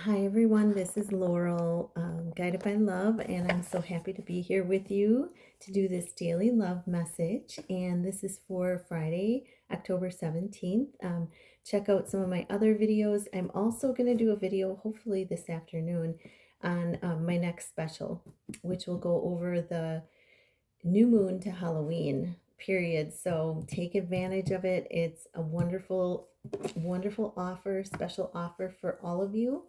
Hi everyone, this is Laurel, Guided by Love, and I'm so happy to be here with you to do this daily love message. And this is for Friday, October 17th. Check out some of my other videos. I'm also going to do a video, hopefully this afternoon, on my next special, which will go over the new moon to Halloween period. So take advantage of it. It's a wonderful, wonderful offer, special offer for all of you.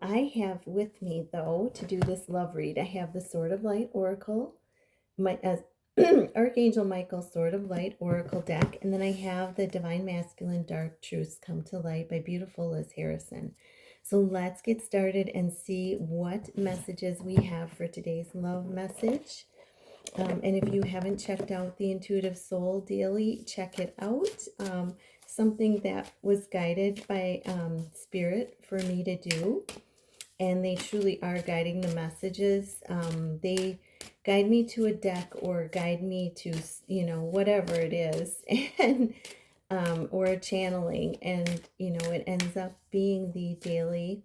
I have with me, though, to do this love read, I have the Sword of Light Oracle, my as Archangel Michael Sword of Light Oracle deck, and then I have the Divine Masculine Dark Truths Come to Light by beautiful Liz Harrison. So let's get started and see what messages we have for today's love message. And if you haven't checked out the Intuitive Soul Daily, check it out. Something that was guided by Spirit for me to do. And they truly are guiding the messages. They guide me to a deck or guide me to, whatever it is, and or a channeling. And, it ends up being the daily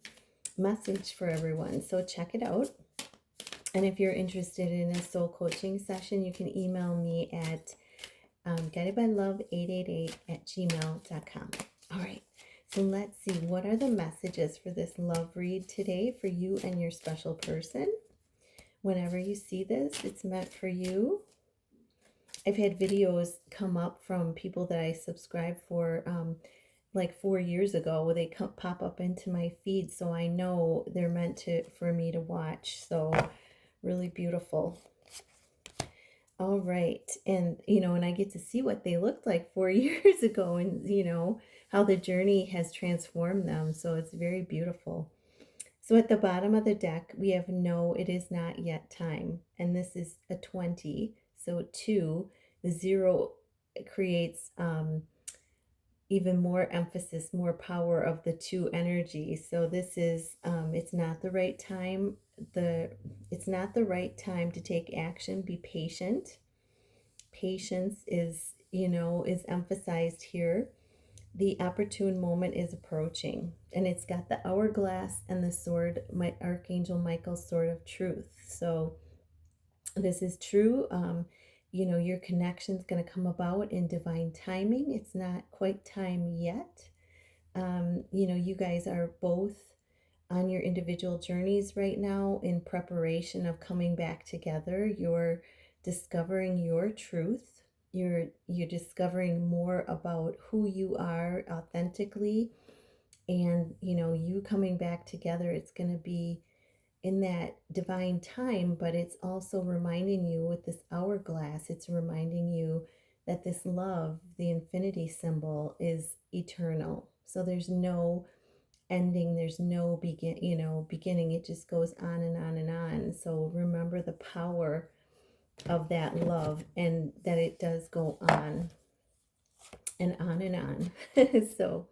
message for everyone. So check it out. And if you're interested in a soul coaching session, you can email me at guidedbylove888@gmail.com. All right, so let's see. What are the messages for this love read today for you and your special person? Whenever you see this, it's meant for you. I've had videos come up from people that I subscribe for like 4 years ago where they pop up into my feed, so I know they're meant for me to watch. So really beautiful. All right. And, and I get to see what they looked like 4 years ago and, how the journey has transformed them. So it's very beautiful. So at the bottom of the deck, we have no, it is not yet time. And this is a 20. So 2, the 0 creates even more emphasis, more power of the 2 energy. So this is, it's not the right time. It's not the right time to take action. Be patient. Patience is emphasized here. The opportune moment is approaching, and it's got the hourglass and the sword, my Archangel Michael's sword of truth. So this is true. Your connection's going to come about in divine timing. It's not quite time yet. You guys are both on your individual journeys right now in preparation of coming back together. You're discovering your truth. You're discovering more about who you are authentically, and you coming back together. It's going to be in that divine time, but it's also reminding you with this hourglass, it's reminding you that this love, the infinity symbol, is eternal. So there's no ending, there's no beginning. It just goes on and on and on. So remember the power of that love, and that it does go on and on and on. So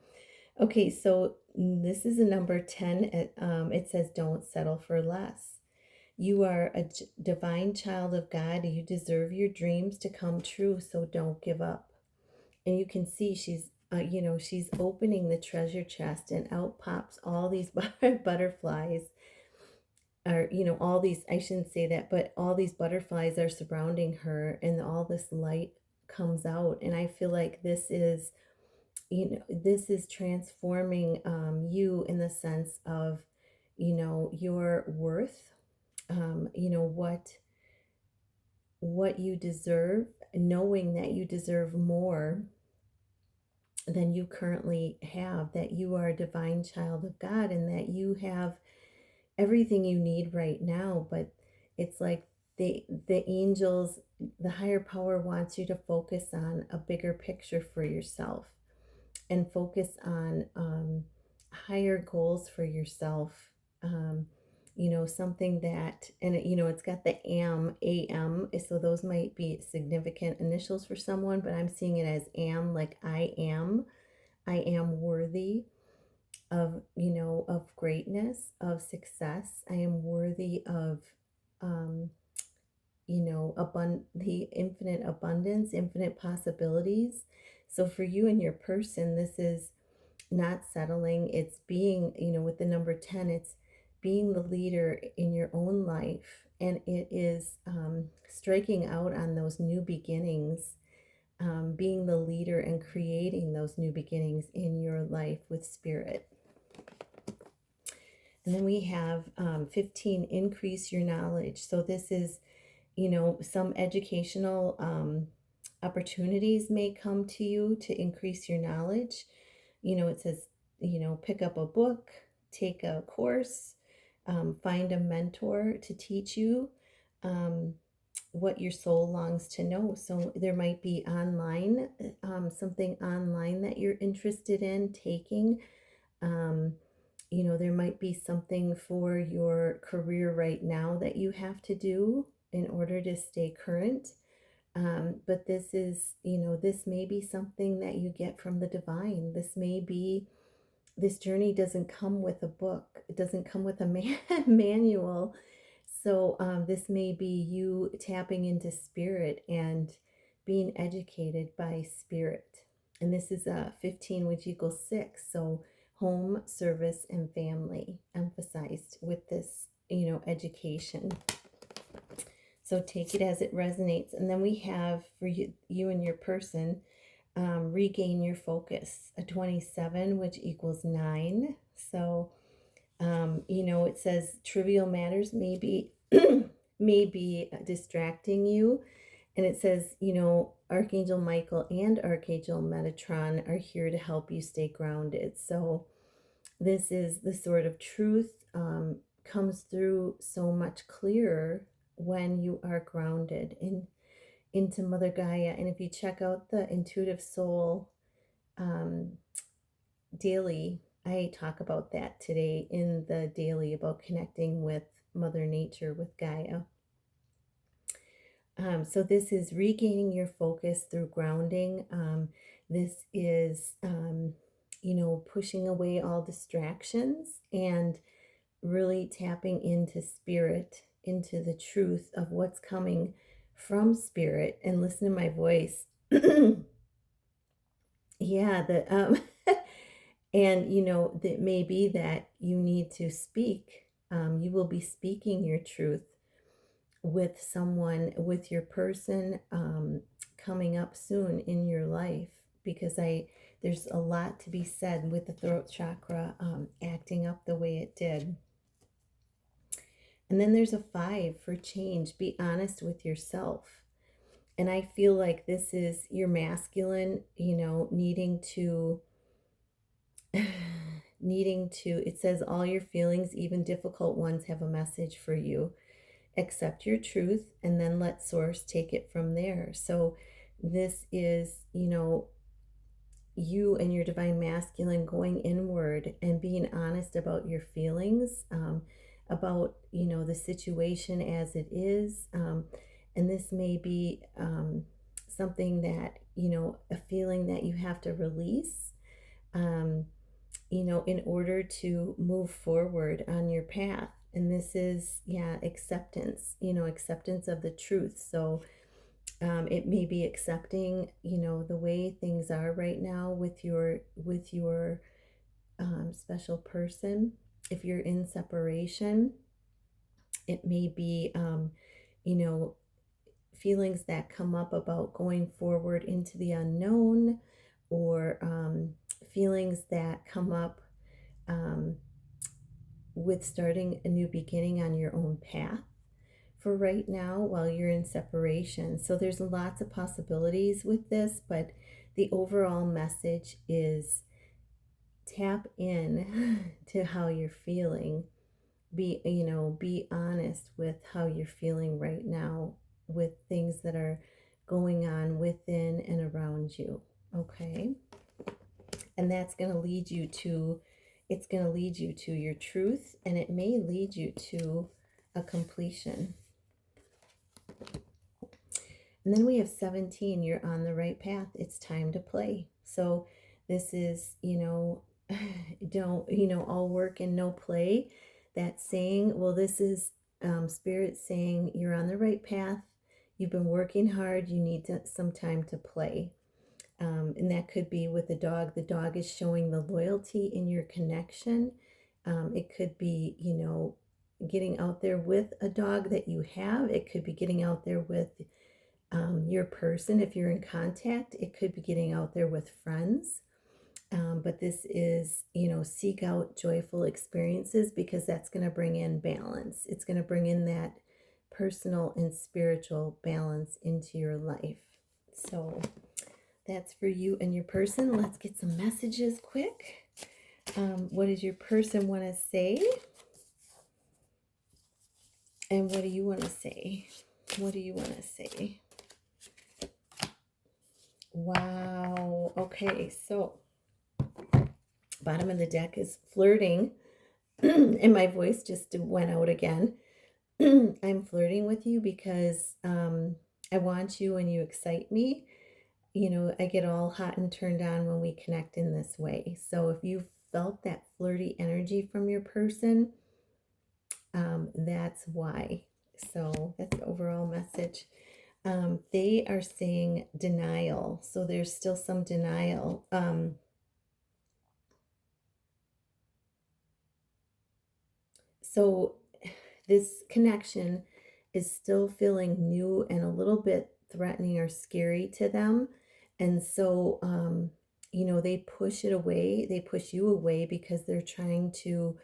okay, so this is a number 10. It says don't settle for less. You are a divine child of God. You deserve your dreams to come true, so don't give up. And you can see she's opening the treasure chest, and out pops all these butterflies. Or, all these, I shouldn't say that, but all these butterflies are surrounding her, and all this light comes out. And I feel like this is transforming you in the sense of, your worth, what you deserve, knowing that you deserve more than you currently have, that you are a divine child of God, and that you have everything you need right now. But it's like the angels, the higher power wants you to focus on a bigger picture for yourself, and focus on higher goals for yourself. Something that, and it's got the AM, so those might be significant initials for someone, but I'm seeing it as am, like I am worthy of greatness, of success. I am worthy of, um, the infinite abundance, infinite possibilities. So for you and your person, this is not settling. It's being, with the number 10, it's being the leader in your own life. And it is striking out on those new beginnings, being the leader and creating those new beginnings in your life with spirit. And then we have 15, increase your knowledge. So this is, some educational opportunities may come to you to increase your knowledge. It says, pick up a book, take a course, find a mentor to teach you what your soul longs to know. So there might be online, something online that you're interested in taking. Um, there might be something for your career right now that you have to do in order to stay current. But this is, this may be something that you get from the divine. This journey doesn't come with a book. It doesn't come with a manual. So this may be you tapping into spirit and being educated by spirit. And this is 15, which equals 6. So home, service, and family emphasized with this, education. So take it as it resonates. And then we have for you and your person, regain your focus, a 27, which equals 9. So, it says trivial matters may be, may be distracting you. And it says, Archangel Michael and Archangel Metatron are here to help you stay grounded. So this is the sort of truth comes through so much clearer when you are grounded into Mother Gaia. And if you check out the Intuitive Soul um, daily, I talk about that today in the daily about connecting with Mother Nature, with Gaia. So this is regaining your focus through grounding. This is, pushing away all distractions and really tapping into spirit, into the truth of what's coming from spirit. And listen to my voice. Yeah, and that may be that you need to speak. You will be speaking your truth with someone, with your person coming up soon in your life, because there's a lot to be said with the throat chakra acting up the way it did. And then there's a 5 for change. Be honest with yourself. And I feel like this is your masculine, needing to, it says all your feelings, even difficult ones, have a message for you. Accept your truth and then let source take it from there. So this is, you and your divine masculine going inward and being honest about your feelings, about, the situation as it is. And this may be something that, a feeling that you have to release, in order to move forward on your path. And this is, acceptance, acceptance of the truth. So it may be accepting, the way things are right now with your special person. If you're in separation, it may be, feelings that come up about going forward into the unknown, or feelings that come up with starting a new beginning on your own path for right now while you're in separation. So there's lots of possibilities with this, but the overall message is tap in to how you're feeling. Be honest with how you're feeling right now with things that are going on within and around you. Okay? And that's going to lead you to, it's going to lead you to your truth, and it may lead you to a completion. And then we have 17, you're on the right path. It's time to play. So this is, don't, all work and no play. That saying, well, this is Spirit saying you're on the right path. You've been working hard. You need some time to play. And that could be with the dog. The dog is showing the loyalty in your connection. It could be, getting out there with a dog that you have. It could be getting out there with your person if you're in contact. It could be getting out there with friends. But this is, seek out joyful experiences because that's going to bring in balance. It's going to bring in that personal and spiritual balance into your life. So that's for you and your person. Let's get some messages quick. What does your person want to say? And what do you want to say? What do you want to say? Wow. Okay, so bottom of the deck is flirting. And my voice just went out again. I'm flirting with you because I want you and you excite me. I get all hot and turned on when we connect in this way. So if you felt that flirty energy from your person, that's why. So that's the overall message. They are saying denial. So there's still some denial. So this connection is still feeling new and a little bit threatening or scary to them. And so, they push it away. They push you away because they're trying to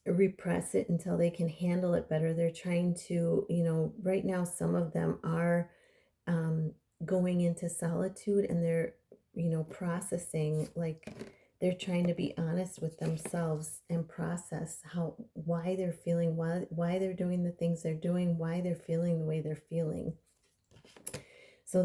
repress it until they can handle it better. They're trying to, right now, some of them are going into solitude and they're, processing, like they're trying to be honest with themselves and process why they're feeling, why they're doing the things they're doing, why they're feeling the way they're feeling. So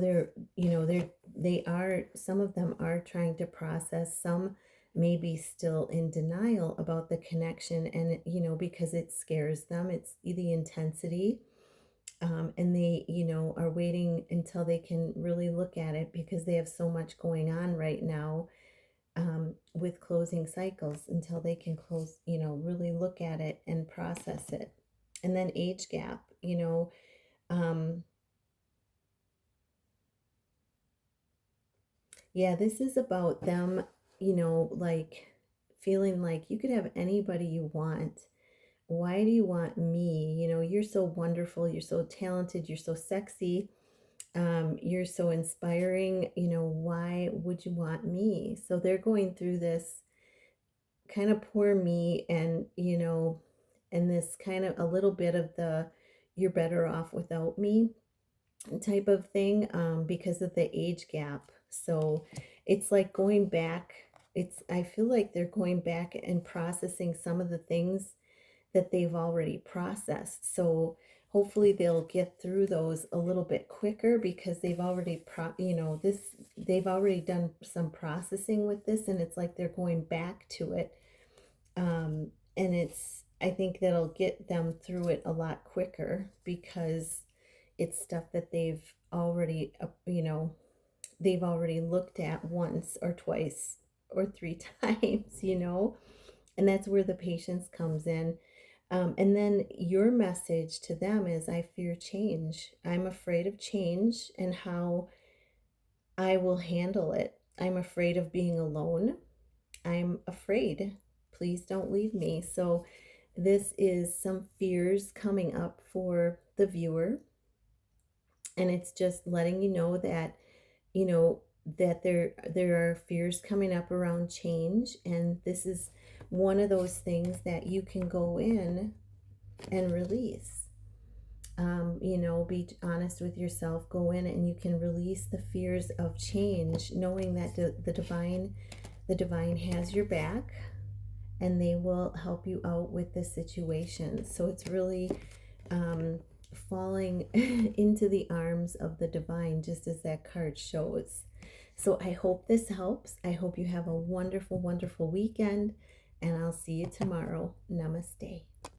some of them are trying to process, some may be still in denial about the connection, and because it scares them, it's the intensity. And they, are waiting until they can really look at it because they have so much going on right now, with closing cycles, until they can close, really look at it and process it. And then age gap, yeah, this is about them, like feeling like you could have anybody you want. Why do you want me? You're so wonderful, you're so talented, you're so sexy, you're so inspiring. Why would you want me? So they're going through this kind of poor me, and this kind of a little bit of the you're better off without me type of thing, because of the age gap. So it's like going back. I feel like they're going back and processing some of the things that they've already processed. So hopefully they'll get through those a little bit quicker because they've already they've already done some processing with this, and it's like they're going back to it. And I think that'll get them through it a lot quicker because it's stuff that they've already looked at once or twice or three times, and that's where the patience comes in. And then your message to them is, I fear change. I'm afraid of change and how I will handle it. I'm afraid of being alone. I'm afraid. Please don't leave me. So this is some fears coming up for the viewer. And it's just letting you know that, that there are fears coming up around change. And this is one of those things that you can go in and release. Be honest with yourself, go in and you can release the fears of change, knowing that the divine has your back and they will help you out with the situation. So it's really falling into the arms of the divine, just as that card shows. So I hope this helps. I hope you have a wonderful, wonderful weekend, and I'll see you tomorrow. Namaste.